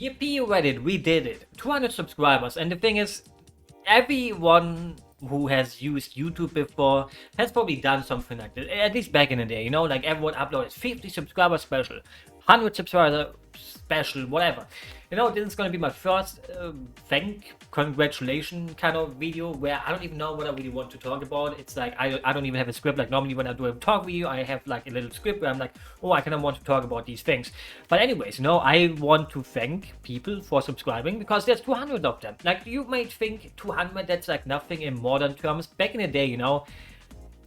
Yippee, Reddit, we did it. 200 subscribers, and the thing is, everyone who has used YouTube before has probably done something like this, at least back in the day, you know, like everyone uploaded 50 subscriber special, 100 subscriber special, whatever. You know, this is gonna be my first congratulation kind of video where I don't even know what I really want to talk about. It's like I don't even have a script. Like normally when I do a talk video, I have like a little script where I'm like, oh, I kind of want to talk about these things. But anyways, you know, I want to thank people for subscribing because there's 200 of them. Like you might think 200, that's like nothing in modern terms. Back in the day, you know,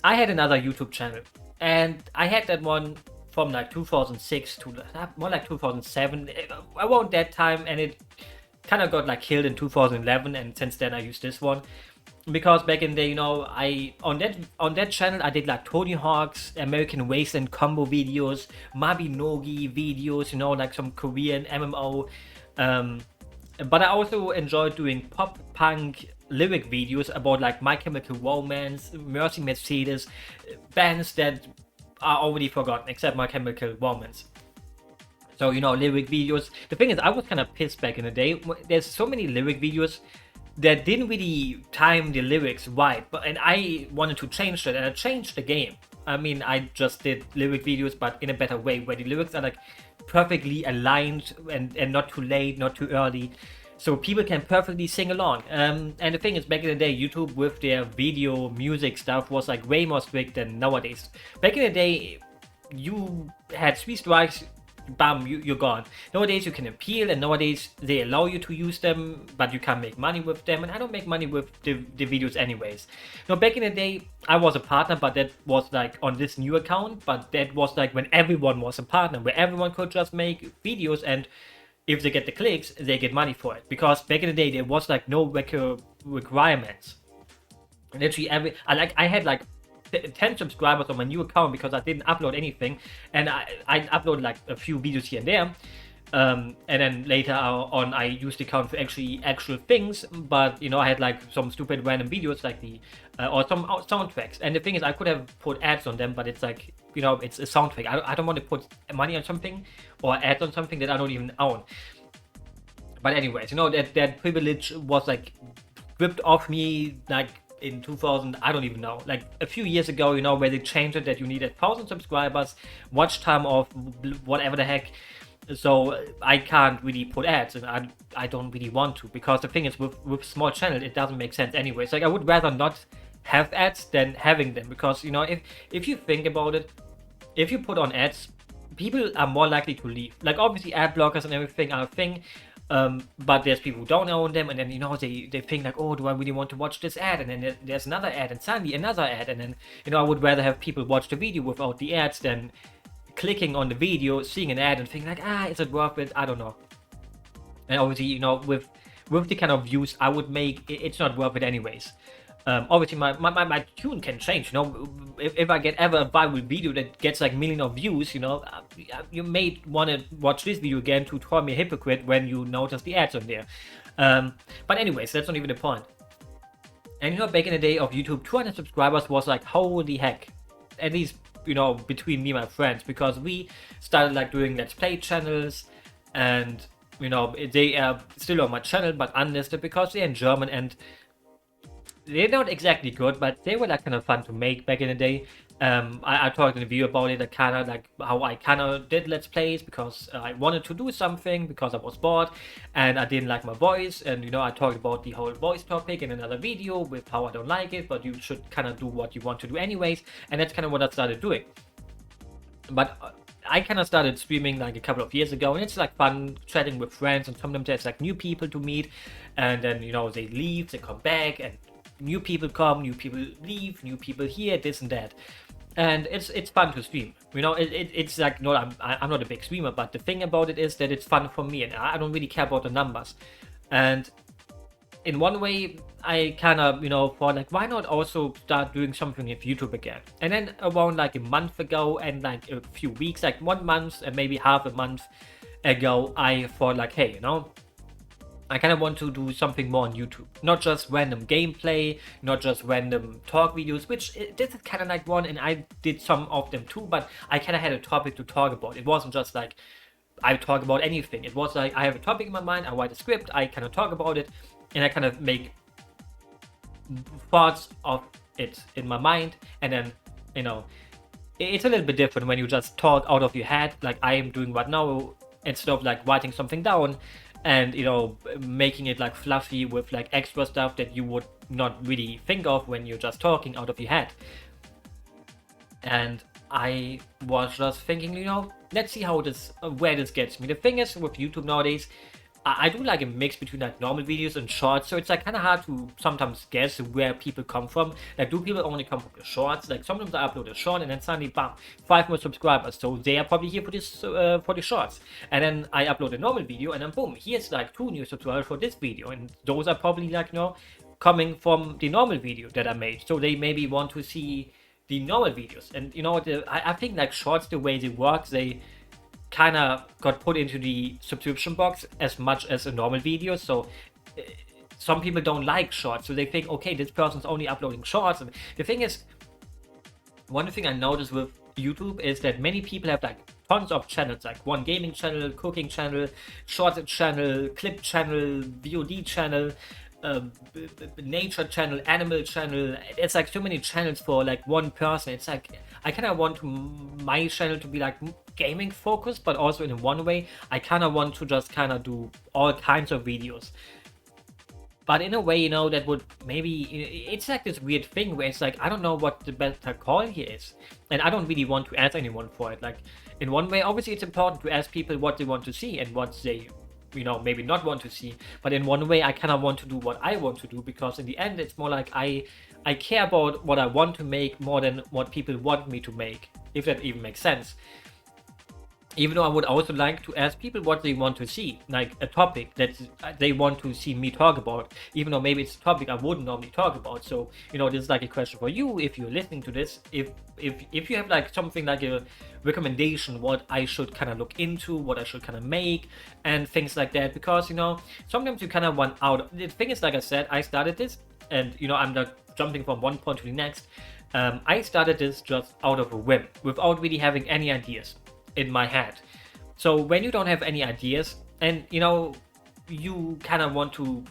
I had another YouTube channel and I had that one from like 2006 to more like 2007, around that time, and it kind of got like killed in 2011, and since then I used this one because back in the day, you know, I on that channel I did like Tony Hawk's American Wasteland combo videos, Mabinogi videos, you know, like some Korean MMO, but I also enjoyed doing pop punk lyric videos about like My Chemical Romance, Mercy Mercedes, bands that are already forgotten except My Chemical Romance. So, you know, lyric videos. The thing is, I was kind of pissed back in the day. There's so many lyric videos that didn't really time the lyrics right, and I wanted to change that, and I changed the game. I mean, I just did lyric videos, but in a better way, where the lyrics are like perfectly aligned and not too late, not too early, so people can perfectly sing along. And the thing is, back in the day, YouTube with their video music stuff was like way more strict than nowadays. Back in the day, you had 3 strikes, bam, you're gone. Nowadays you can appeal, and nowadays they allow you to use them, but you can't make money with them, and I don't make money with the videos anyways. Now back in the day I was a partner, but that was like on this new account, but that was like when everyone was a partner, where everyone could just make videos, and if they get the clicks, they get money for it. Because back in the day, there was like no requirements. Literally I had like 10 subscribers on my new account because I didn't upload anything, and I uploaded like a few videos here and there. And then later on I used the account for actual things, but you know, I had like some stupid random videos like the or some soundtracks, and the thing is, I could have put ads on them, but it's like, you know, it's a soundtrack. I don't want to put money on something or ads on something that I don't even own. But anyways, you know, that privilege was like ripped off me like in 2000, I don't even know, like a few years ago, you know, where they changed it that you needed 1,000 subscribers, watch time of whatever the heck. So I can't really put ads, and I don't really want to, because the thing is, with small channel, it doesn't make sense anyways. Like I would rather not have ads than having them, because you know, if you think about it, if you put on ads, people are more likely to leave. Like obviously ad blockers and everything are a thing, but there's people who don't own them, and then, you know, they think like, oh, do I really want to watch this ad? And then there's another ad, and suddenly another ad, and then, you know, I would rather have people watch the video without the ads than clicking on the video, seeing an ad, and thinking like, is it worth it? I don't know. And obviously, you know, with the kind of views I would make, it's not worth it anyways. Obviously my tune can change, you know. If I get ever a viral video that gets like millions of views, you know, you may want to watch this video again to call me a hypocrite when you notice the ads on there. But anyways, that's not even the point. And you know, back in the day of YouTube, 200 subscribers was like, holy heck. At least, you know, between me and my friends, because we started like doing let's play channels, and you know, they are still on my channel but unlisted because they're in German, and they're not exactly good, but they were like kind of fun to make back in the day. I talked in a video about it, kind of like how I kind of did let's plays because I wanted to do something because I was bored and I didn't like my voice, and you know, I talked about the whole voice topic in another video with how I don't like it, but you should kind of do what you want to do anyways, and that's kind of what I started doing. But I kind of started streaming like a couple of years ago, and it's like fun chatting with friends, and sometimes there's like new people to meet, and then, you know, they leave, they come back, and new people come, new people leave, new people here, this and that. And it's fun to stream, you know. It's like, no, I'm not a big streamer, but the thing about it is that it's fun for me, and I don't really care about the numbers. And in one way, I kind of, you know, thought like, why not also start doing something with YouTube again? And then around like a month ago, and like a few weeks, like 1 month and maybe half a month ago, I thought like, hey, you know, I kind of want to do something more on YouTube. Not just random gameplay, not just random talk videos, which this is kind of like one, and I did some of them too, but I kind of had a topic to talk about. It wasn't just like I talk about anything. It was like I have a topic in my mind, I write a script, I kind of talk about it, and I kind of make thoughts of it in my mind, and then you know it's a little bit different when you just talk out of your head, like I am doing right now, instead of like writing something down and making it like fluffy with like extra stuff that you would not really think of when you're just talking out of your head. And I was just thinking, let's see how this where this gets me. The thing is with YouTube nowadays, I do like a mix between like normal videos and shorts, so it's like kind of hard to sometimes guess where people come from. Like, do people only come from the shorts? Like sometimes I upload a short and then suddenly, bam, 5 more subscribers, so they are probably here for this for the shorts. And then I upload a normal video and then boom, here's like 2 new subscribers for this video, and those are probably like coming from the normal video that I made. So they maybe want to see the normal videos, and I think like shorts, the way they work, they kind of got put into the subscription box as much as a normal video. So some people don't like shorts, so they think, okay, this person's only uploading shorts. And the thing is, one thing I noticed with YouTube is that many people have like tons of channels, like one gaming channel, cooking channel, short channel, clip channel, VOD channel, nature channel, animal channel. It's like so many channels for like one person. It's like I kind of want my channel to be like gaming focused, but also in one way I kind of want to just kind of do all kinds of videos. But in a way, that would maybe, it's like this weird thing where it's like, I don't know what the better call here is. And I don't really want to ask anyone for it. Like, in one way, obviously it's important to ask people what they want to see and what they, maybe not want to see. But in one way, I kind of want to do what I want to do, because in the end, it's more like I care about what I want to make more than what people want me to make, if that even makes sense. Even though I would also like to ask people what they want to see, like a topic that they want to see me talk about, even though maybe it's a topic I wouldn't normally talk about. So, this is like a question for you, if you're listening to this, if you have like something like a recommendation, what I should kind of look into, what I should kind of make, and things like that. Because, sometimes you kind of run out. The thing is, like I said, I started this, and, I'm not jumping from one point to the next. I started this just out of a whim, without really having any ideas in my head. So when you don't have any ideas, and you kind of want to,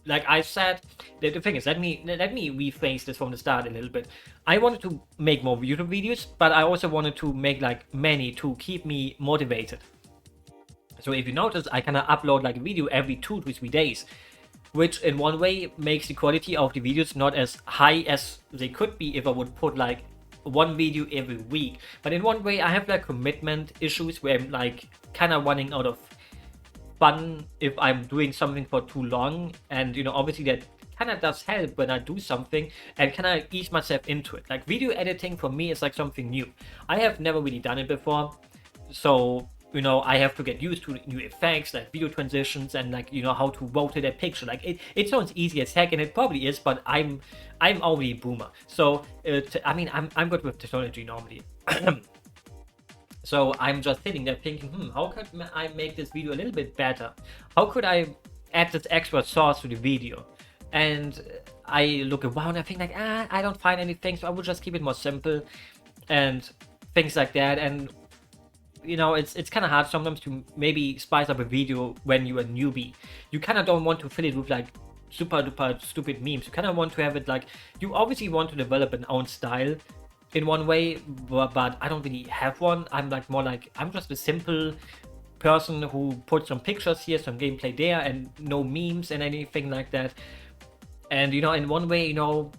like I said, the thing is, let me rephrase this from the start a little bit. I wanted to make more YouTube videos, but I also wanted to make like many to keep me motivated. So if you notice, I kind of upload like a video every 2 to 3 days, which in one way makes the quality of the videos not as high as they could be if I would put like one video every week. But in one way, I have like commitment issues where I'm like kind of running out of fun if I'm doing something for too long. And obviously that kind of does help when I do something and kind of ease myself into it. Like video editing for me is like something new. I have never really done it before, so I have to get used to new effects like video transitions and like how to rotate a picture. Like it sounds easy as heck, and it probably is, but I'm already boomer. So I'm good with technology normally. So I'm just sitting there thinking, how could I make this video a little bit better? How could I add this extra sauce to the video? And I look around and I think like, I don't find anything, so I would just keep it more simple and things like that. And it's kind of hard sometimes to maybe spice up a video when you're a newbie. You kind of don't want to fill it with like super duper stupid memes. You kind of want to have it like, you obviously want to develop an own style in one way, but I don't really have one. I'm like more like, I'm just a simple person who puts some pictures here, some gameplay there, and no memes and anything like that. And in one way,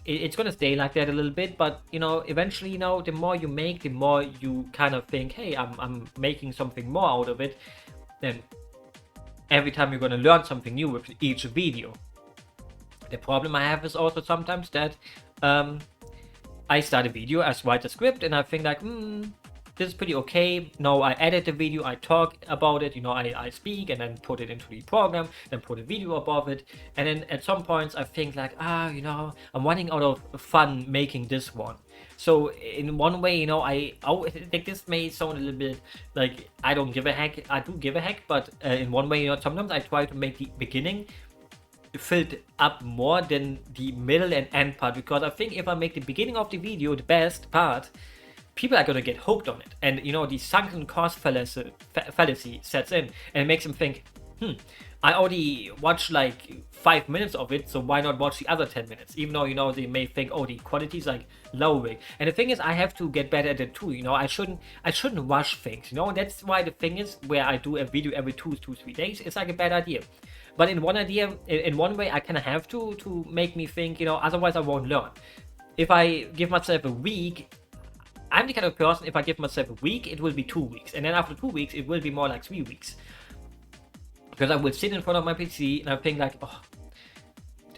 it's gonna stay like that a little bit, but eventually, the more you make, the more you kind of think, hey, I'm making something more out of it. Then every time you're gonna learn something new with each video. The problem I have is also sometimes that I start a video, I write a script, and I think like, this is pretty okay. No, I edit the video, I talk about it, I speak and then put it into the program, then put a video above it. And then at some points I think like, I'm running out of fun making this one. So in one way, I think this may sound a little bit like I don't give a heck. I do give a heck, but in one way, sometimes I try to make the beginning filled up more than the middle and end part, because I think if I make the beginning of the video the best part, people are gonna get hooked on it, and the sunken cost fallacy sets in, and it makes them think, I already watched like 5 minutes of it, so why not watch the other 10 minutes? Even though they may think, oh, the quality is like lowering. And the thing is, I have to get better at it too. I shouldn't rush things. That's why the thing is, where I do a video every 2 to 3 days, it's like a bad idea. But in one way, I kind of have to make me think. Otherwise I won't learn. If I give myself a week, I'm the kind of person, if I give myself a week, it will be 2 weeks, and then after 2 weeks, it will be more like 3 weeks. Because I will sit in front of my PC and I think like, oh,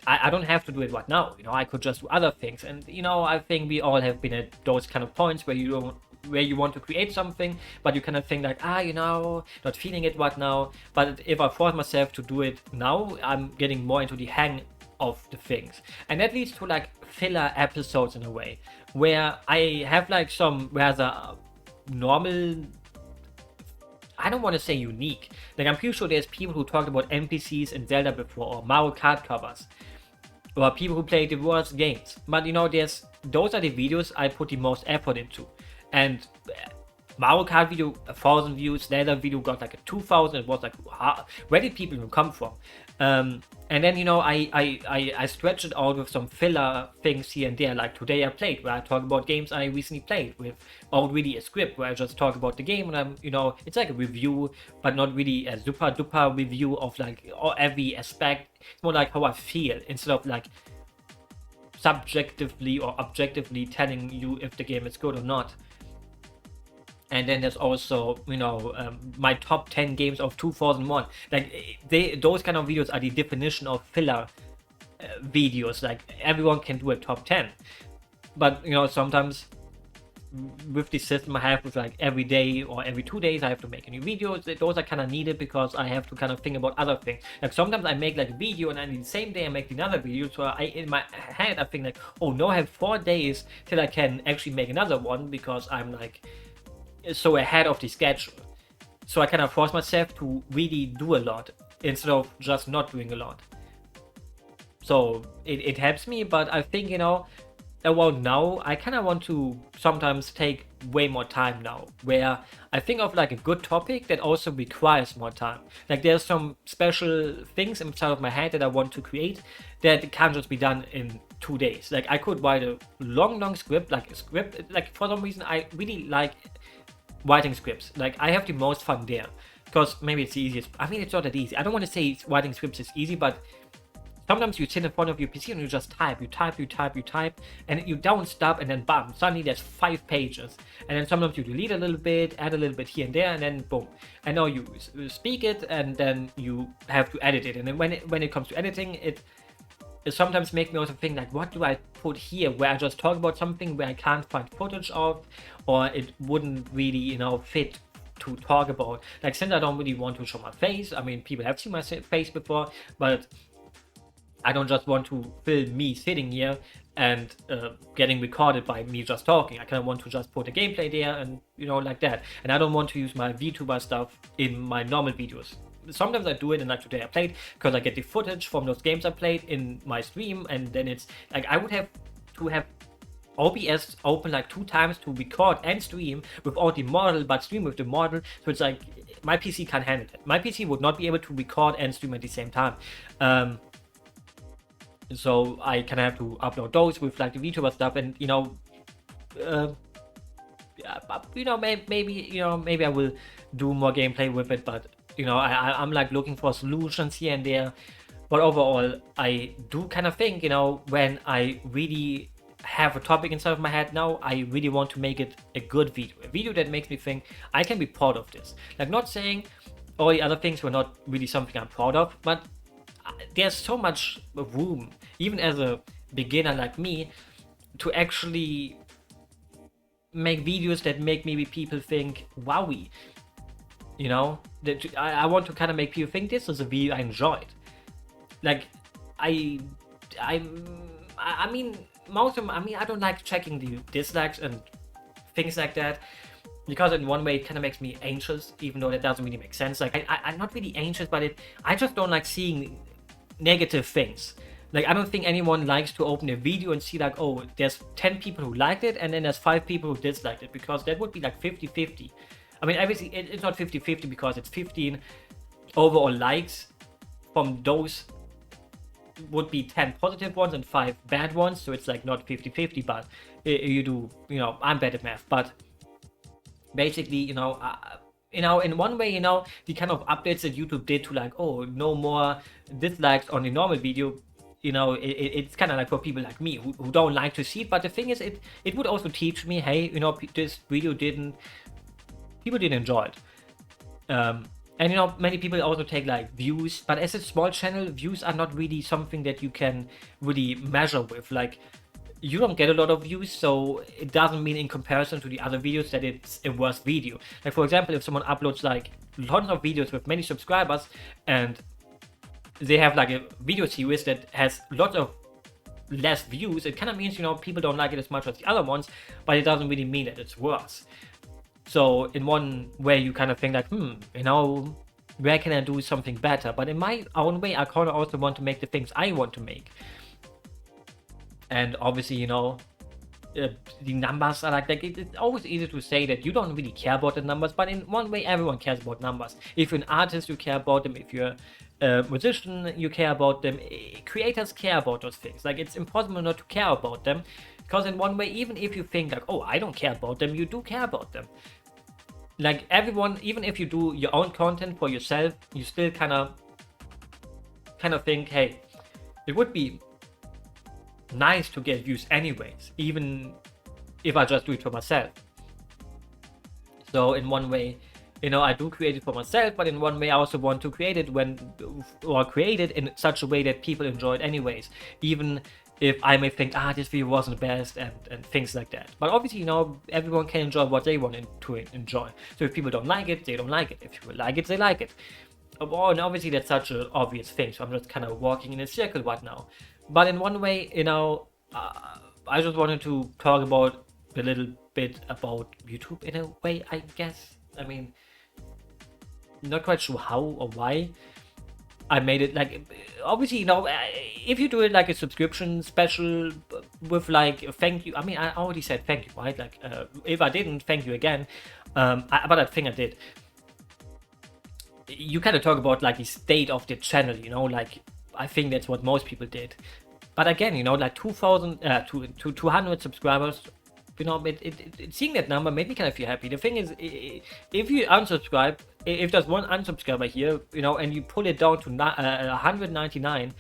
I don't have to do it right now. I could just do other things. And I think we all have been at those kind of points where you want to create something, but you kind of think like, not feeling it right now. But if I force myself to do it now, I'm getting more into the hang of the things, and that leads to like filler episodes in a way, where I have like some rather normal, I don't want to say unique. Like, I'm pretty sure there's people who talked about NPCs in Zelda before, or Mario Kart covers, or people who play the worst games. But those are the videos I put the most effort into. And Mario Kart video, 1,000 views. Zelda video got like a 2,000. It was like, where did people even come from? And then I stretched it out with some filler things here and there. Like today I played, where I talk about games I recently played, without really a script, where I just talk about the game, and I'm it's like a review, but not really a super duper review of like every aspect. It's more like how I feel, instead of like subjectively or objectively telling you if the game is good or not. And then there's also, my top 10 games of 2001. Like, those kind of videos are the definition of filler videos. Like, everyone can do a top 10. But, sometimes with the system I have, with like every day or every 2 days, I have to make a new video. Those are kind of needed because I have to kind of think about other things. Like, sometimes I make like a video, and then the same day I make another video. So in my head, I think like, oh no, I have 4 days till I can actually make another one, because I'm like so ahead of the schedule. So I kind of force myself to really do a lot instead of just not doing a lot. So it helps me, but I think, around now, I kind of want to sometimes take way more time now, where I think of like a good topic that also requires more time. Like, there's some special things inside of my head that I want to create that can't just be done in 2 days. Like, I could write a long script, like for some reason I really like writing scripts. Like, I have the most fun there, because maybe it's the easiest. I mean, it's not that easy. I don't want to say writing scripts is easy, but sometimes you sit in front of your PC and you just type, and you don't stop, and then bam, suddenly there's 5 pages. And then sometimes you delete a little bit, add a little bit here and there, and then boom. And now you speak it, and then you have to edit it. And then when it comes to editing, it sometimes makes me also think like, what do I put here, where I just talk about something where I can't find footage of, or it wouldn't really, fit to talk about. Like, since I don't really want to show my face, I mean, people have seen my face before, but I don't just want to film me sitting here and getting recorded by me just talking. I kind of want to just put a gameplay there, and like that. And I don't want to use my VTuber stuff in my normal videos. Sometimes I do it, and like today I played, because I get the footage from those games I played in my stream, and then it's like I would have to have OBS open like 2 times to record and stream without the model, but stream with the model. So it's like, my PC can't handle it. My PC would not be able to record and stream at the same time. So I kind of have to upload those with like the VTuber stuff, and maybe I will do more gameplay with it, but I'm like looking for solutions here and there. But overall, I do kind of think, when I really have a topic inside of my head now, I really want to make it a good video that makes me think I can be proud of this. Like, not saying all the other things were not really something I'm proud of, but there's so much room, even as a beginner like me, to actually make videos that make maybe people think, wowie. That I want to kind of make people think this is a video I enjoyed. Like, I mean, I don't like checking the dislikes and things like that, because in one way it kind of makes me anxious, even though that doesn't really make sense. Like, I'm not really anxious, but I just don't like seeing negative things. Like, I don't think anyone likes to open a video and see like, oh, there's 10 people who liked it and then there's 5 people who disliked it, because that would be like 50-50. I mean, obviously it's not 50-50 because it's 15 overall likes. From those would be 10 positive ones and 5 bad ones, so it's like not 50-50, but you do, I'm bad at math, but basically, in one way, the kind of updates that YouTube did to like, oh, no more dislikes on the normal video, it's kind of like for people like me who don't like to see it. But the thing is, it would also teach me, hey, this video people didn't enjoy it. And many people also take like views, but as a small channel, views are not really something that you can really measure with. Like, you don't get a lot of views, so it doesn't mean in comparison to the other videos that it's a worse video. Like, for example, if someone uploads like lots of videos with many subscribers and they have like a video series that has lots of less views, it kind of means, people don't like it as much as the other ones, but it doesn't really mean that it's worse. So in one way, you kind of think like, where can I do something better? But in my own way, I kind of also want to make the things I want to make. And obviously, the numbers are like it's always easy to say that you don't really care about the numbers, but in one way, everyone cares about numbers. If you're an artist, you care about them. If you're a musician, you care about them. Creators care about those things. Like, it's impossible not to care about them, because in one way, even if you think like, oh, I don't care about them, you do care about them. Like, everyone, even if you do your own content for yourself, you still kind of think, hey, it would be nice to get views anyways, even if I just do it for myself. So in one way, I do create it for myself, but in one way I also want to create it create it in such a way that people enjoy it anyways, even if I may think, this video wasn't the best and things like that. But obviously, everyone can enjoy what they want to enjoy. So if people don't like it, they don't like it. If people like it, they like it. Oh, and obviously that's such an obvious thing, so I'm just kind of walking in a circle right now. But in one way, I just wanted to talk about a little bit about YouTube in a way, I guess. I mean, not quite sure how or why I made it. Like, obviously, if you do it like a subscription special with like a thank you, I mean, I already said thank you, right? Like, if I didn't, thank you again. But I think I did. You kind of talk about like the state of the channel, like, I think that's what most people did. But again, like 200 subscribers, seeing that number made me kind of feel happy. The thing is, if you unsubscribe, if there's one unsubscriber here, and you pull it down to 199,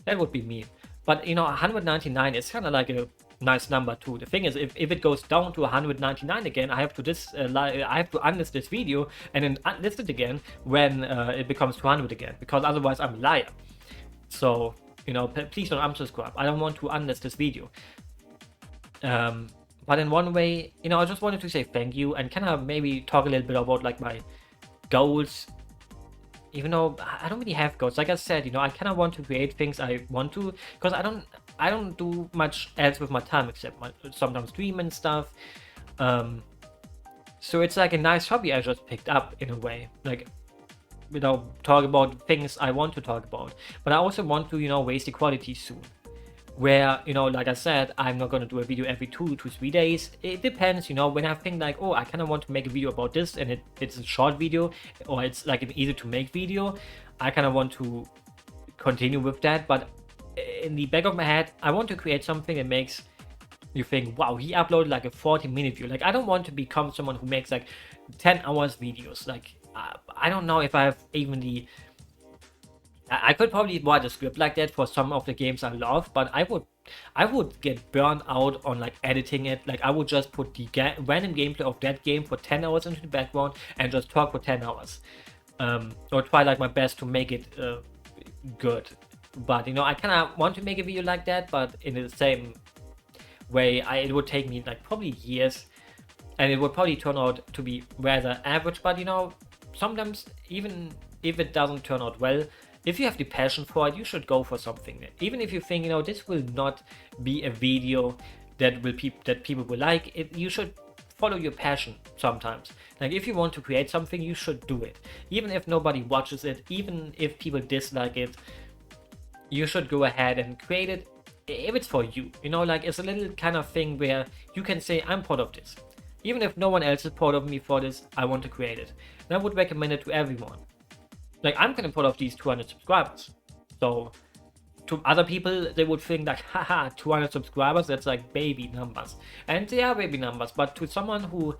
that would be mean. But 199 is kind of like a nice number too. The thing is, if it goes down to 199 again, I have to unlist this video and then unlist it again when it becomes 200 again, because otherwise I'm a liar. So please don't unsubscribe. I don't want to unlist this video. But in one way, I just wanted to say thank you and kind of maybe talk a little bit about like my goals. Even though I don't really have goals, like I said, I kind of want to create things I want to, because I don't do much else with my time except sometimes stream and stuff. So it's like a nice hobby I just picked up in a way, like, talk about things I want to talk about. But I also want to, raise the quality soon, where, like I said, I'm not going to do a video every 2 to 3 days. It depends, when I think like, oh, I kind of want to make a video about this and it's a short video, or it's like an easy to make video, I kind of want to continue with that. But in the back of my head, I want to create something that makes you think, wow, he uploaded like a 40-minute video. Like, I don't want to become someone who makes like 10 hours videos. Like, I don't know if I have even I could probably write a script like that for some of the games I love, but I would get burned out on like editing it. Like, I would just put the random gameplay of that game for 10 hours into the background and just talk for 10 hours. Or try like my best to make it good. But I kind of want to make a video like that, but in the same way, it would take me like probably years, and it would probably turn out to be rather average. But sometimes even if it doesn't turn out well, if you have the passion for it, you should go for something. Even if you think, this will not be a video that people will like it, you should follow your passion sometimes. Like, if you want to create something, you should do it. Even if nobody watches it, even if people dislike it, you should go ahead and create it if it's for you. You know, like it's a little kind of thing where you can say, I'm proud of this. Even if no one else is proud of me for this, I want to create it. And I would recommend it to everyone. Like, I'm kind of proud of these 200 subscribers. So, to other people, they would think like, haha, 200 subscribers, that's like baby numbers. And they are baby numbers, but to someone who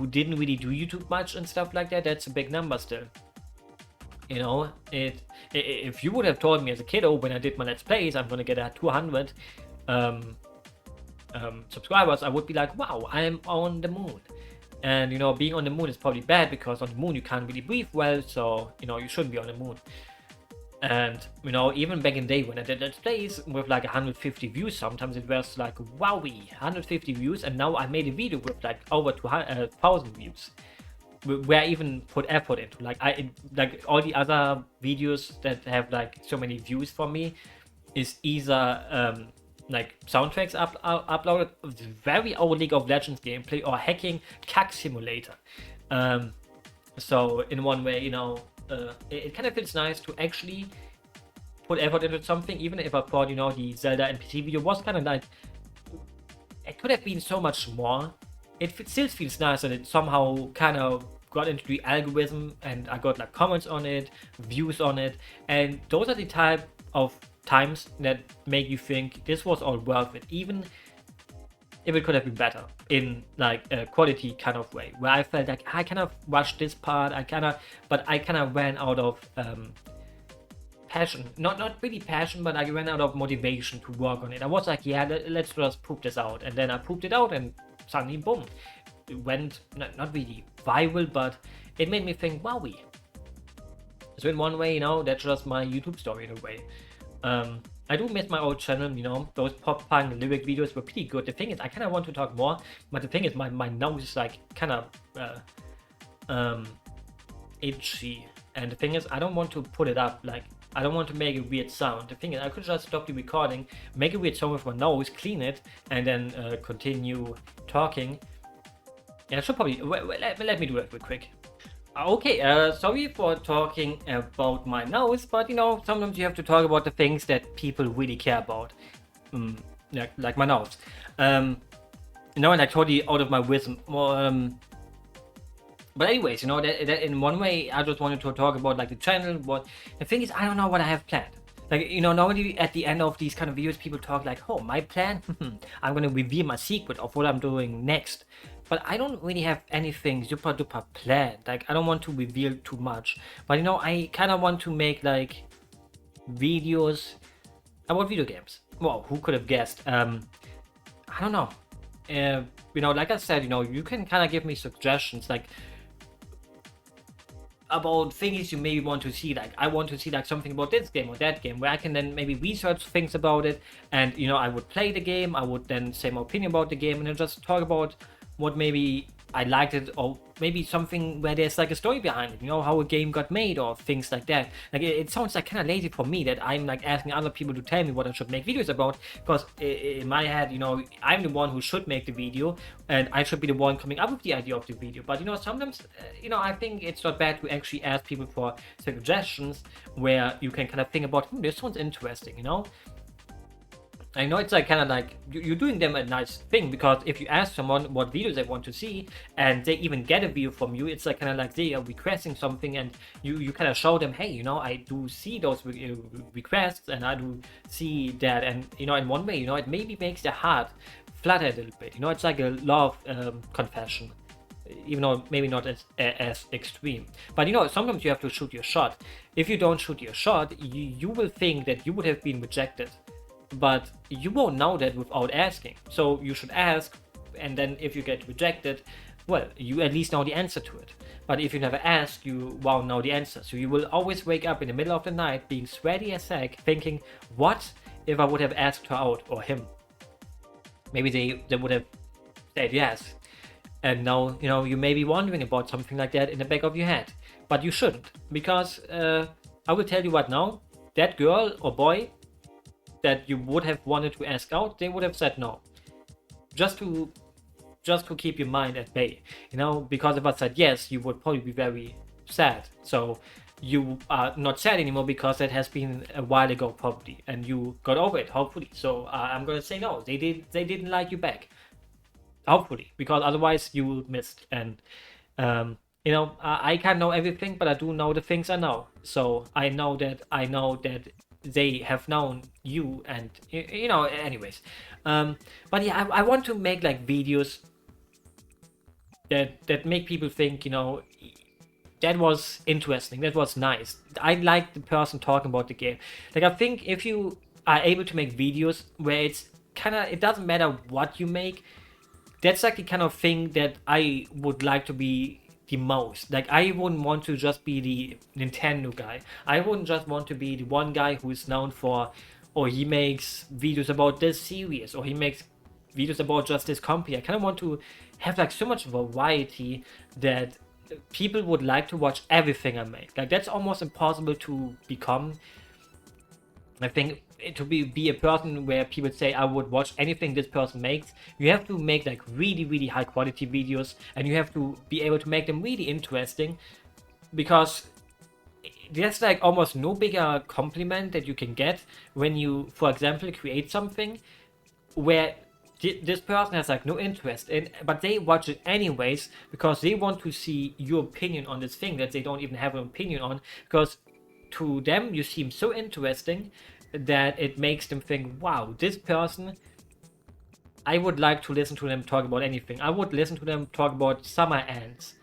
didn't really do YouTube much and stuff like that, that's a big number still. You know, if you would have told me as a kid, oh, when I did my Let's Plays, I'm gonna get a 200 subscribers, I would be like, wow, I'm on the moon. And you know, being on the moon is probably bad because on the moon you can't really breathe well, so you know, you shouldn't be on the moon. And you know, even back in the day when I did Let's Plays with like 150 views, sometimes it was like, wowie, 150 views, and now I made a video with like over 2,000 views, where I even put effort into. Like like all the other videos that have like so many views for me is either like soundtracks uploaded, very old League of Legends gameplay, or hacking CAC simulator. So in one way, you know, it kind of feels nice to actually put effort into something, even if I thought, you know, the Zelda NPC video was kind of like, it could have been so much more. It still feels nice that it somehow kind of got into the algorithm and I got like comments on it, views on it, and those are the type of times that make you think this was all worth it, even if it could have been better in like a quality kind of way, where I felt like I kind of rushed this part, but I kind of ran out of passion, not really passion, but I ran out of motivation to work on it. I was like, yeah, let's just poop this out, and then I pooped it out, and suddenly, boom, it went not really viral, but it made me think, wowie. So in one way, you know, that's just my YouTube story in a way. I do miss my old channel, you know, those pop punk lyric videos were pretty good. The thing is, I kind of want to talk more, but the thing is, my nose is like kind of itchy, and the thing is, I don't want to put it up, like, I don't want to make a weird sound. The thing is, I could just stop the recording, make a weird sound with my nose, clean it, and then continue talking. Yeah, I should probably, let me do it real quick. Okay, sorry for talking about my nose, but you know, sometimes you have to talk about the things that people really care about. Like my nose. You know, and like totally out of my wisdom. But anyways, you know, that in one way, I just wanted to talk about like the channel. What the thing is, I don't know what I have planned. Like, you know, normally at the end of these kind of videos, people talk like, oh, my plan? I'm gonna reveal my secret of what I'm doing next. But I don't really have anything super duper planned. Like, I don't want to reveal too much. But you know, I kind of want to make like videos about video games. Well, who could have guessed? I don't know. You know, like I said, you know, you can kind of give me suggestions like about things you maybe want to see. Like, I want to see like something about this game or that game, where I can then maybe research things about it, and you know, I would play the game, I would then say my opinion about the game, and then just talk about what maybe I liked it, or maybe something where there's like a story behind it, you know, how a game got made or things like that. Like, it sounds like kind of lazy for me that I'm like asking other people to tell me what I should make videos about, because in my head, you know, I'm the one who should make the video and I should be the one coming up with the idea of the video. But you know, sometimes, you know, I think it's not bad to actually ask people for suggestions where you can kind of think about, this sounds interesting, you know. I know it's like kind of like you're doing them a nice thing, because if you ask someone what videos they want to see and they even get a video from you, it's like kind of like they are requesting something, and you kind of show them, hey, you know, I do see those requests and I do see that, and you know, in one way, you know, it maybe makes their heart flutter a little bit. You know, it's like a love confession, even though maybe not as extreme. But you know, sometimes you have to shoot your shot. If you don't shoot your shot, you will think that you would have been rejected. But you won't know that without asking. So you should ask, and then if you get rejected, well, you at least know the answer to it. But if you never ask, you won't know the answer. So you will always wake up in the middle of the night being sweaty as heck, thinking, what if I would have asked her out, or him? Maybe they would have said yes. And now, you know, you may be wondering about something like that in the back of your head. But you shouldn't, because I will tell you right now, that girl or boy that you would have wanted to ask out, they would have said no. Just to keep your mind at bay, you know, because if I said yes, you would probably be very sad. So you are not sad anymore because that has been a while ago probably, and you got over it hopefully. So I'm gonna say no. They didn't like you back, hopefully, because otherwise you missed. And I can't know everything, but I do know the things I know. So I know that they have known you, and anyways. But yeah, I want to make like videos that make people think, that was interesting, that was nice. I like the person talking about the game. Like, I think if you are able to make videos where it's kind of, it doesn't matter what you make, that's like the kind of thing that I would like to be the most. Like, I wouldn't want to just be the Nintendo guy. I wouldn't just want to be the one guy who is known for, or he makes videos about this series, or he makes videos about just this company. I kind of want to have like so much variety that people would like to watch everything I make. Like, that's almost impossible to become. I think to be a person where people say I would watch anything this person makes, you have to make like really, really high quality videos, and you have to be able to make them really interesting, because there's like almost no bigger compliment that you can get when you, for example, create something where this person has like no interest in, but they watch it anyways because they want to see your opinion on this thing that they don't even have an opinion on, because to them you seem so interesting that it makes them think, wow, this person, I would like to listen to them talk about anything. I would listen to them talk about summer ants,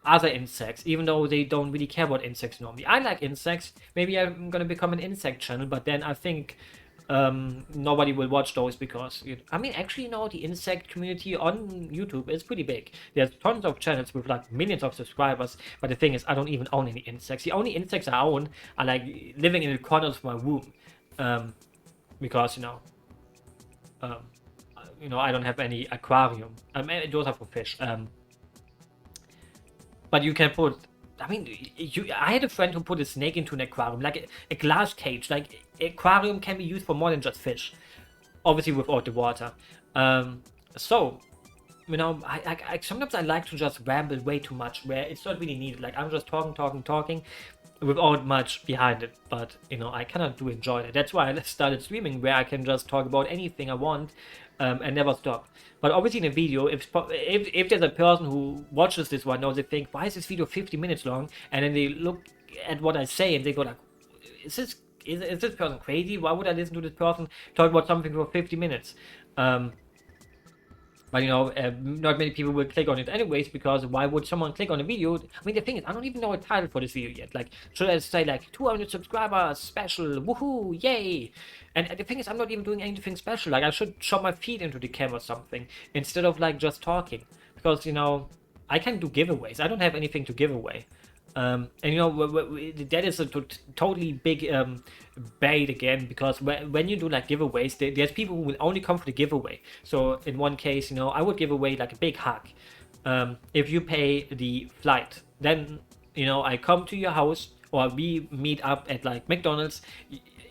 other insects, even though they don't really care about insects normally. I like insects. Maybe I'm gonna become an insect channel, but then I think nobody will watch those because actually, the insect community on YouTube is pretty big. There's tons of channels with like millions of subscribers, but the thing is, I don't even own any insects. The only insects I own are like living in the corners of my room, because I don't have any aquarium. Those are for fish. But you can put. I had a friend who put a snake into an aquarium, like a glass cage. Like, aquarium can be used for more than just fish, obviously without the water. So, sometimes I like to just ramble way too much, where it's not really needed. Like, I'm just talking, without much behind it. But I kind of do enjoy it. That's why I started streaming, where I can just talk about anything I want, and never stop. But obviously in a video, if there's a person who watches this one, now they think, why is this video 50 minutes long? And then they look at what I say and they go like, is this person crazy? Why would I listen to this person talk about something for 50 minutes? But not many people will click on it anyways, because why would someone click on a video? The thing is, I don't even know a title for this video yet. Like, should I say like 200 subscribers special, woohoo, yay? And the thing is, I'm not even doing anything special. Like, I should show my feet into the camera or something, instead of like just talking. Because, I can do giveaways. I don't have anything to give away. And that is a totally big bait again, because when you do like giveaways, there's people who will only come for the giveaway. So in one case, I would give away like a big hug. If you pay the flight, then I come to your house, or we meet up at like McDonald's.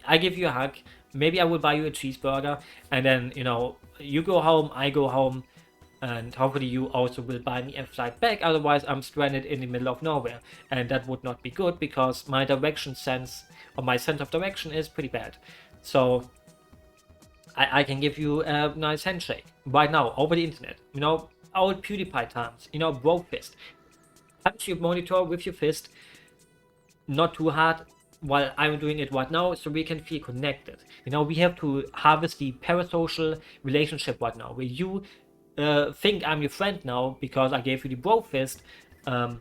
I give you a hug. Maybe I will buy you a cheeseburger, and then you go home, I go home. And hopefully you also will buy me a flight back, otherwise I'm stranded in the middle of nowhere. And that would not be good, because my direction sense, or my sense of direction, is pretty bad. So I can give you a nice handshake right now over the internet. Old PewDiePie times, bro fist. Touch your monitor with your fist, not too hard, while I'm doing it right now, so we can feel connected. We have to harvest the parasocial relationship right now, where you think I'm your friend now because I gave you the bro fist, and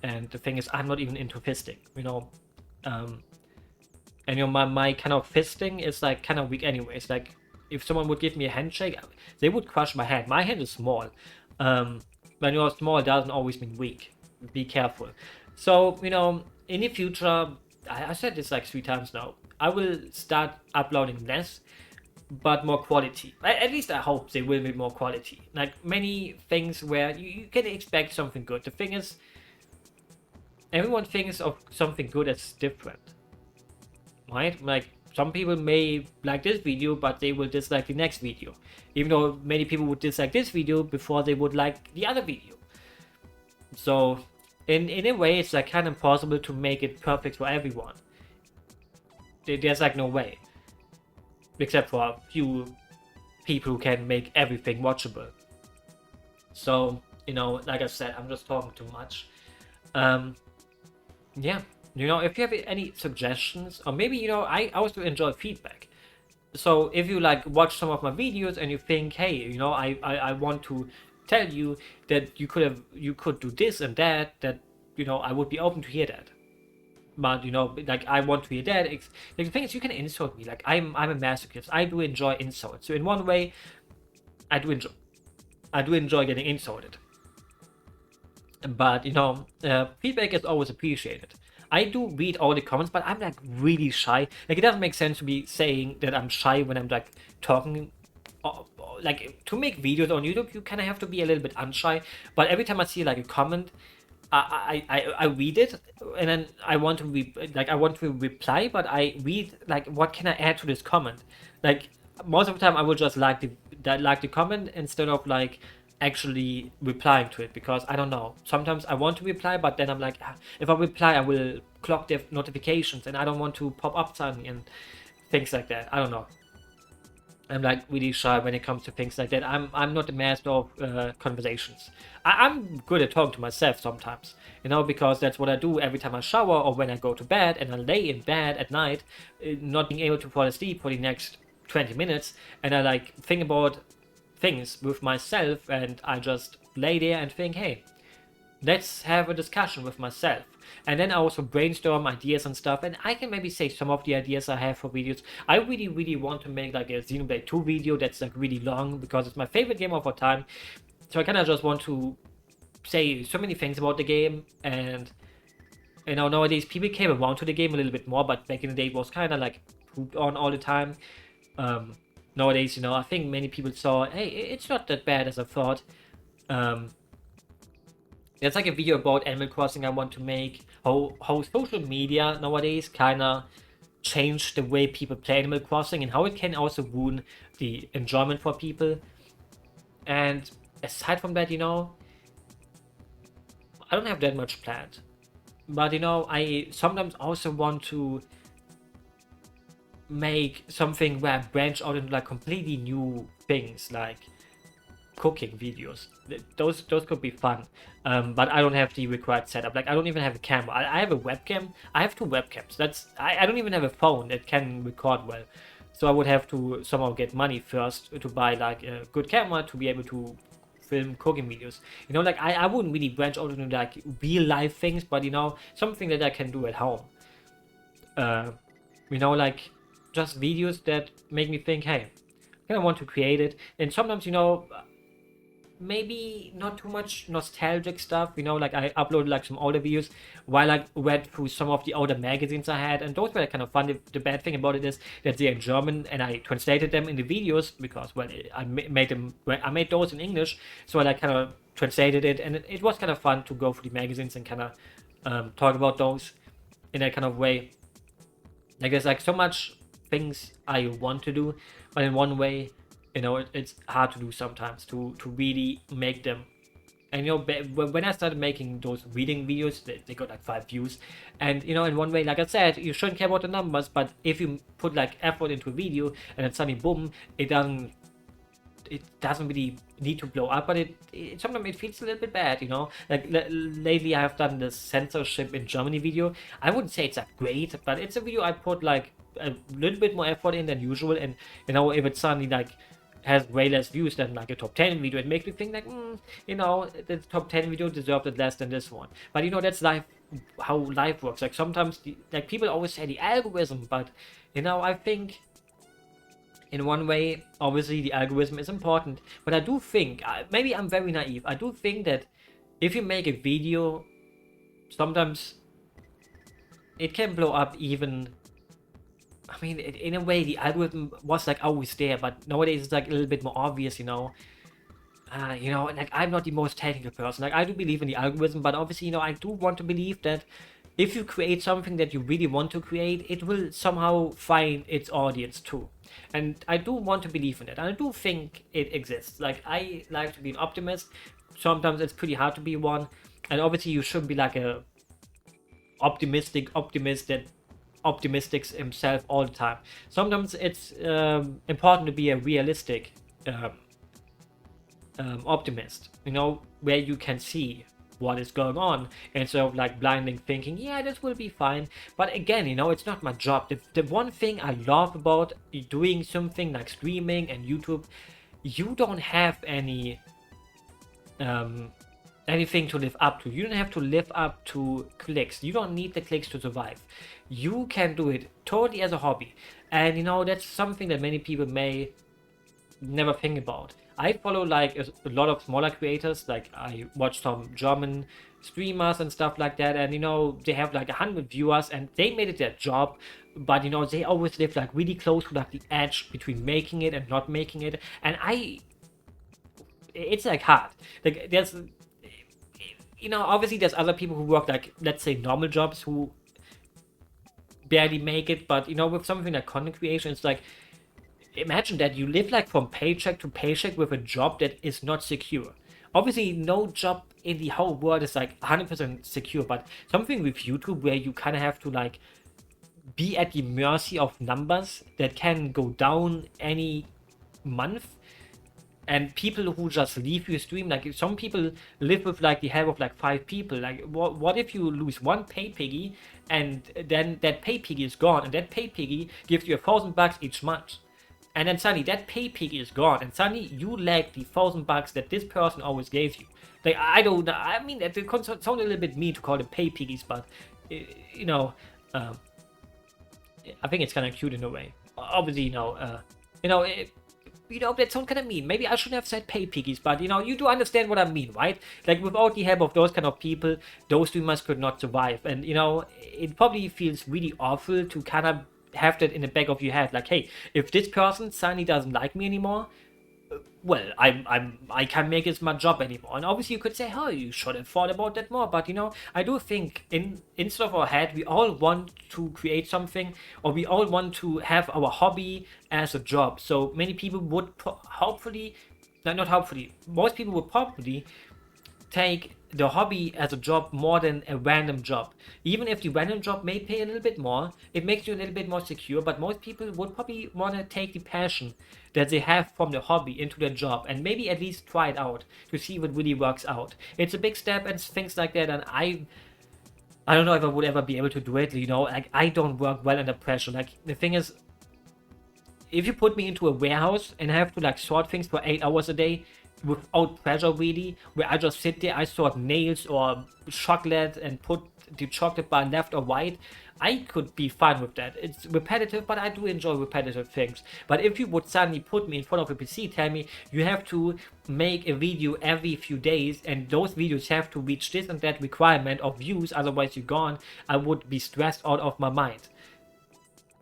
the thing is, I'm not even into fisting, and my kind of fisting is like kind of weak anyways. Like, if someone would give me a handshake, they would crush my hand. My hand is small, but small doesn't always mean weak. Be careful. So in the future, I said this like 3 times now, I will start uploading less, but more quality. At least I hope they will be more quality. Like, many things where you can expect something good. The thing is, everyone thinks of something good as different, right? Like, some people may like this video, but they will dislike the next video, even though many people would dislike this video before they would like the other video. So in a way, it's like kind of impossible to make it perfect for everyone. There's like no way, except for a few people who can make everything watchable. So, like I said, I'm just talking too much. Um, yeah, if you have any suggestions, or maybe, I also enjoy feedback. So if you like watch some of my videos and you think, hey, I want to tell you that you could do this and that, I would be open to hear that. But like, I want to hear that. Like, the thing is, you can insult me. Like, I'm a masochist. I do enjoy insults. So in one way, I do enjoy getting insulted. But feedback is always appreciated. I do read all the comments, but I'm like really shy. Like, it doesn't make sense to be saying that I'm shy when I'm like talking. Like, to make videos on YouTube, you kind of have to be a little bit unshy. But every time I see like a comment, I read it, and then I want to reply, but I read like, what can I add to this comment? Like, most of the time I will just like the comment instead of like actually replying to it, because I don't know. Sometimes I want to reply, but then I'm like, if I reply, I will clock the notifications, and I don't want to pop up suddenly and things like that. I don't know. I'm like really shy when it comes to things like that. I'm not a master of conversations. I'm good at talking to myself sometimes, because that's what I do every time I shower or when I go to bed and I lay in bed at night, not being able to fall asleep for the next 20 minutes, and I like think about things with myself, and I just lay there and think, hey, let's have a discussion with myself. And then I also brainstorm ideas and stuff, and I can maybe say some of the ideas I have for videos. I really, really want to make like a Xenoblade 2 video that's like really long, because it's my favorite game of all time. So I kind of just want to say so many things about the game, and nowadays people came around to the game a little bit more, but back in the day it was kind of like put on all the time. Nowadays, I think many people saw, hey, it's not that bad as I thought. There's like a video about Animal Crossing I want to make, how social media nowadays kind of changed the way people play Animal Crossing, and how it can also ruin the enjoyment for people. And aside from that, I don't have that much planned. But I sometimes also want to make something where I branch out into like completely new things, like cooking videos. Those could be fun. But I don't have the required setup. Like, I don't even have a camera. I have a webcam. I have 2 webcams. I don't even have a phone that can record well. So I would have to somehow get money first to buy like a good camera to be able to film cooking videos. Like, I wouldn't really branch out into like real life things, but something that I can do at home. Like just videos that make me think, hey, I kind of want to create it. And sometimes, maybe not too much nostalgic stuff, like I uploaded like some older videos while I read through some of the older magazines I had, and those were kind of fun. The bad thing about it is that they're in German, and I translated them in the videos because, well, I made those in English, so I like kind of translated it, and it was kind of fun to go through the magazines and kind of talk about those in that kind of way. Like, there's like so much things I want to do, but in one way, it's hard to do sometimes to really make them. And when I started making those reading videos, they got like 5 views. And in one way, like I said, you shouldn't care about the numbers, but if you put like effort into a video and then suddenly boom, it doesn't really need to blow up, but it sometimes it feels a little bit bad, like lately I have done this censorship in Germany video. I wouldn't say it's that great, but it's a video I put like a little bit more effort in than usual, and if it's suddenly like has way less views than like a top 10 video, it makes me think like, the top 10 video deserved it less than this one. But that's life, how life works. Like, sometimes like people always say the algorithm, but I think in one way, obviously the algorithm is important, but I do think, maybe I'm very naive, I do think that if you make a video, sometimes it can blow up even. I mean, in a way, the algorithm was like always there, but nowadays it's like a little bit more obvious, like, I'm not the most technical person. Like, I do believe in the algorithm, but obviously, I do want to believe that if you create something that you really want to create, it will somehow find its audience too. And I do want to believe in it, and I do think it exists. Like, I like to be an optimist. Sometimes it's pretty hard to be one. And obviously you shouldn't be like a optimist that optimistics himself all the time. Sometimes it's important to be a realistic um, optimist, where you can see what is going on instead of like blindly thinking, yeah, this will be fine. But again, it's not my job. The one thing I love about doing something like streaming and YouTube, you don't have um, anything to live up to. You don't have to live up to clicks. You don't need the clicks to survive. You can do it totally as a hobby. And that's something that many people may never think about. I follow like a lot of smaller creators. Like I watch some German streamers and stuff like that, and they have like 100 viewers, and they made it their job. But they always live like really close to like the edge between making it and not making it. And it's like hard. Like there's, obviously there's other people who work like, let's say, normal jobs who barely make it. But with something like content creation, it's like, imagine that you live like from paycheck to paycheck with a job that is not secure. Obviously, no job in the whole world is like 100% secure, but something with YouTube where you kind of have to like be at the mercy of numbers that can go down any month, and people who just leave your stream. Like some people live with like the help of like 5 people. Like what if you lose one pay piggy, and then that pay piggy is gone, and that pay piggy gives you $1,000 each month? And then suddenly that pay piggy is gone, and suddenly you lack the $1,000 that this person always gave you. Like I don't know. I mean, it sounds a little bit mean to call them pay piggies, but I think it's kind of cute in a way. Obviously, that sounds kind of mean. Maybe I shouldn't have said pay piggies, but you do understand what I mean, right? Like without the help of those kind of people, those streamers could not survive. And it probably feels really awful to kind of have that in the back of your head, like, hey, if this person suddenly doesn't like me anymore, well, I can't make it my job anymore. And obviously you could say, oh, you should have thought about that more. But I do think inside of our head, we all want to create something, or we all want to have our hobby as a job. So many people would most people would probably take the hobby as a job more than a random job. Even if the random job may pay a little bit more, it makes you a little bit more secure, but most people would probably want to take the passion that they have from the hobby into their job, and maybe at least try it out to see if it really works out. It's a big step and things like that, and I don't know if I would ever be able to do it. Like I don't work well under pressure. Like the thing is, if you put me into a warehouse and I have to like sort things for 8 hours a day without pressure really, where I just sit there, I sort nails or chocolate and put the chocolate bar left or right, I could be fine with that. It's repetitive, but I do enjoy repetitive things. But if you would suddenly put me in front of a PC, tell me you have to make a video every few days, and those videos have to reach this and that requirement of views, otherwise you're gone, I would be stressed out of my mind.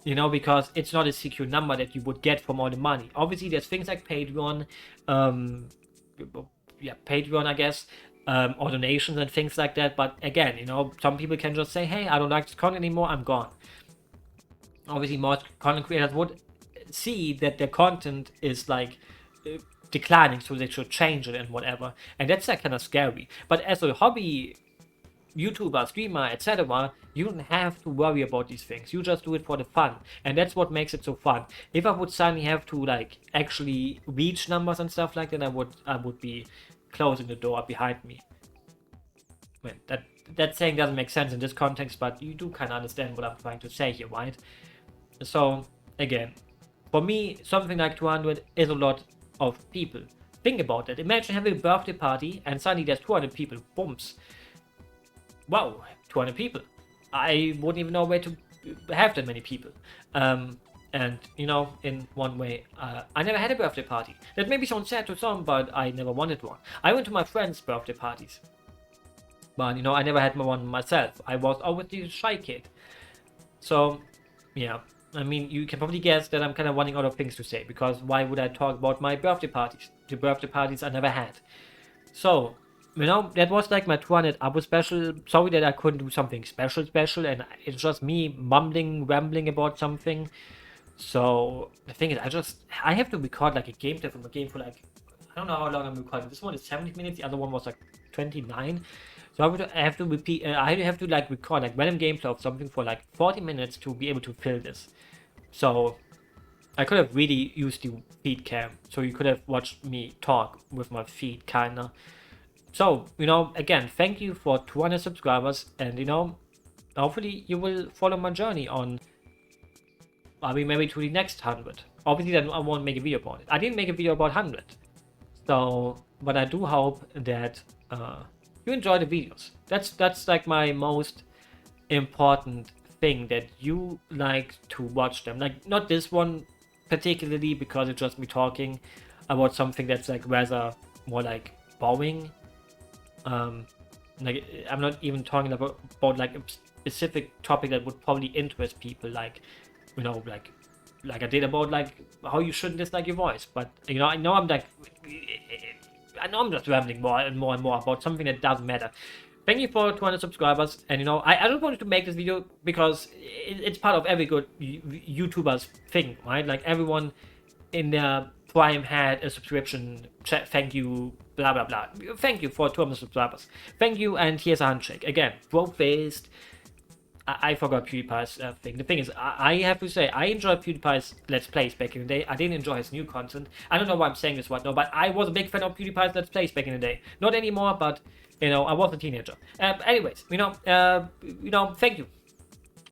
Because it's not a secure number that you would get from all the money. Obviously, there's things like Patreon, Patreon, I guess, or donations and things like that. But again, some people can just say, hey, I don't like this content anymore, I'm gone. Obviously, most content creators would see that their content is like declining, so they should change it and whatever. And that's like kind of scary. But as a hobby YouTuber, streamer, etc., you don't have to worry about these things. You just do it for the fun, and that's what makes it so fun. If I would suddenly have to like actually reach numbers and stuff like that, I would be closing the door behind me. I mean, that saying doesn't make sense in this context, but you do kind of understand what I'm trying to say here, right? So again, for me, something like 200 is a lot of people. Think about it. Imagine having a birthday party and suddenly there's 200 people. Booms. Wow, 200 people. I wouldn't even know where to have that many people. And, in one way, I never had a birthday party. That maybe sounds sad to some, but I never wanted one. I went to my friends' birthday parties. But, I never had one myself. I was always the shy kid. So, yeah. I mean, you can probably guess that I'm kind of running out of things to say, because why would I talk about my birthday parties? The birthday parties I never had. So, that was like my 200 Abo special. Sorry that I couldn't do something special, and it's just me rambling about something. So the thing is, I have to record like a gameplay from a game for like, I don't know how long I'm recording. This one is 70 minutes, the other one was like 29. So I have to repeat. I have to like record like random gameplay of something for like 40 minutes to be able to fill this. So I could have really used the feed cam, so you could have watched me talk with my feed, kinda. So, again, thank you for 200 subscribers, and hopefully you will follow my journey on, I mean, maybe to the next 100. Obviously, then I won't make a video about it. I didn't make a video about 100. So, but I do hope that you enjoy the videos. That's like my most important thing, that you like to watch them. Like, not this one particularly, because it's just me talking about something that's like rather more like boring. Like, I'm not even talking about like a specific topic that would probably interest people, like like I did about like how you shouldn't dislike your voice. But I know I'm just rambling more and more and more about something that doesn't matter. Thank you for 200 subscribers, and I just wanted to make this video because it's part of every good YouTuber's thing, right? Like, everyone in their prime had a subscription. Thank you, blah blah blah. Thank you for 200 subscribers. Thank you, and here's a handshake again. Bro-faced. I forgot PewDiePie's thing. The thing is, I have to say, I enjoyed PewDiePie's Let's Plays back in the day. I didn't enjoy his new content. I don't know why I'm saying this right now, but I was a big fan of PewDiePie's Let's Plays back in the day. Not anymore, but I was a teenager. Anyways, thank you.